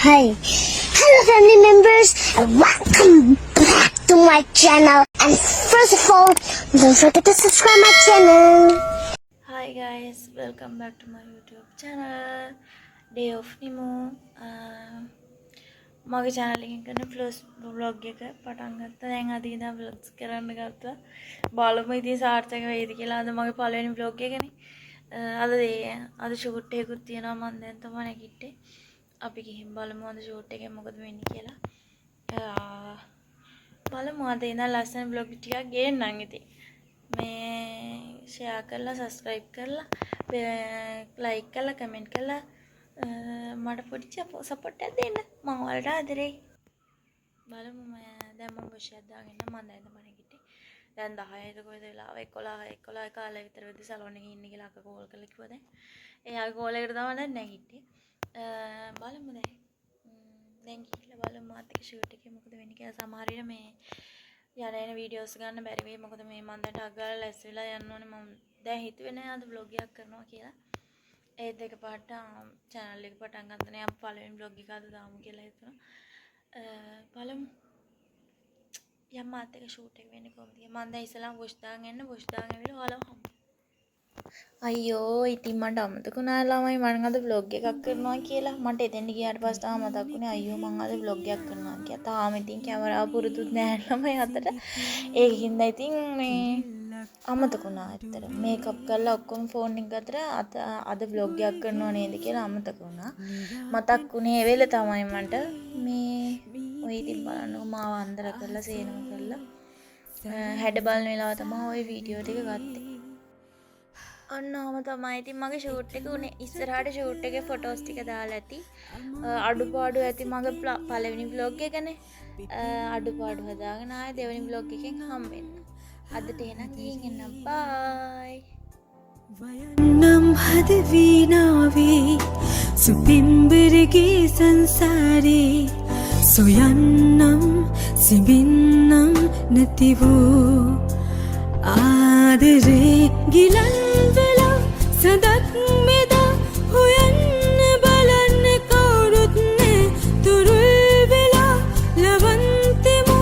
Hi. Hello family members and welcome back to my channel. And first of all, don't forget to subscribe my channel. Hi guys, welcome back to my YouTube channel. Day of Nimo. මගේ channel එකෙන් කරන vlog එක පටන් ගත්තා. දැන් අද ඉඳන් vlogs කරන්න ගත්තා. බලමු ඉතින් සාර්ථක වෙයිද කියලා. අද මගේ පළවෙනි vlog එකනේ. අද shoot එකකුත් තියෙනවා මම දැන් තමයි නැගිට්ටේ. අපි ගිහින් බලමු අද shoot එකේ මොකද වෙන්නේ කියලා. බලමු අද ඉඳන් ලස්සන vlog ටිකක් ගේන්නම් ඉතින්. මේ share කරලා subscribe කරලා like කරලා comment කරලා මට පොඩි support එකක් දෙන්න. මම ඔයාලට ආදරෙයි. බලමු දැන් මම වශයෙන් දාගෙන මම දැන් තමයි නැගිට්ටේ. දැන් 10යි කොහෙද වෙලාව 11 කාලේ විතර වෙද්දි සලෝන් එකේ ඉන්න කියලා අක්කා කෝල් කරලා කිව්වා දැන්. එයාගේ කෝල් එකට තමයි දැන් නැගිට්ටේ. බලමු දැන් ගිහලා බලමු මාත් එක්ක ෂූට් එකේ මොකද වෙන්නේ කියලා. සමහර විට මේ යන වීඩියෝස් ගන්න බැරි වෙයි. මොකද මේ මම දැන් ටග් ගාලා ලැස් වෙලා යන්න ඕනේ. මම දැන් හිතුවේ නෑ අද vlog එකක් කරනවා කියලා. ඒ දෙක පාට channel එක පටන් ගන්න නෑ. අපි පළවෙනි vlog එක අද දාමු කියලා හිතුණා. බලමු යම් මාත් එක්ක ෂූට් එක වෙන්නේ කොහොමද කියලා. මම දැන් ඉස්සලා වොෂ් දාගෙන එන්න. වොෂ් දාගෙන ඇවිල්ලා ඔයාලව හම්බ. අයියෝ ඉතින් මට අමතක වුණා ළමයි මම අද vlog එකක් කරනවා කියලා. මට එතෙන්ට ගියාට පස්සේ තාම මතක් වුණේ අයියෝ මම අද vlog එකක් කරනවා කියලා. තාම ඉතින් කැමරාව පුරුදුත් නැහැ ළමයි අතට. ඒකින්ද ඉතින් මේ අමතක වුණා ඇත්තට. මේකප් කරලා ඔක්කොම ෆෝන් එක ගත්තට අද vlog එකක් කරනවා නේද කියලා අමතක වුණා. මතක් වුණේ ඒ වෙලේ තමයි මට මේ ඔය ඉතින් බලන්නකො මාව අන්දර කරලා සේනම කරලා හැඩ බලන වෙලාව තමයි ওই වීඩියෝ ටික ගත්තේ. අන්නම තමයි ඉතින් මගේ ෂූට් එක උනේ. ඉස්සරහට ෂූට් එකේ ෆොටෝස් ටික දාලා ඇති. අඩුපාඩු ඇති මගේ පළවෙනි vlog එකනේ. අඩුපාඩු හදාගෙන ආයේ දෙවෙනි vlog එකෙන් හම්බෙන්න. අදට එහෙනම් ගිහින් එන්න බයි. වයන්නම් හද වීණාවේ සුපිම්බරගේ සංසාරේ සොයන්නම් සිඹින්නම් නැති වූ ආදරේ ගිලන් වෙලා සදක් මෙදා හොයන්න බලන්න කවුරුත් නෑ තුරුල් වෙලා ලවන්තෙමු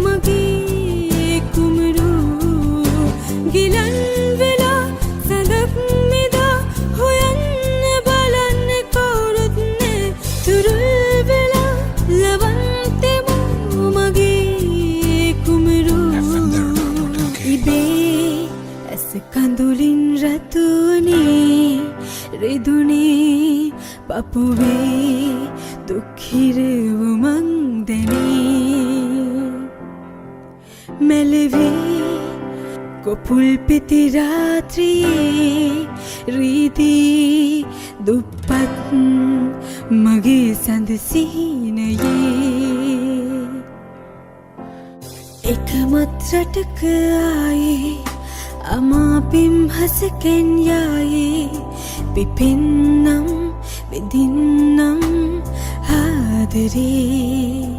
මගේ කුමරු ගිලන් වෙලා සදක් මෙදා හොයන්න බලන්න කවුරුත් නෑ තුරුල් වෙලා ලවන්තෙමු මගේ කුමරු ඉබේ ඇස කඳුලින් රතුනේ රිදුනේ පපුවේ දුක්හිරව මං දැනේ මෙලවේ කොපුල් පිති රාත්‍රියේ රීදී දුප්පත් මගේ සඳ සිහිනයේ එකමත් රටක ආයේ අමාපිම් හසකෙන් යායේ පිපෙන්නම් විඳින්නම් ආදරේ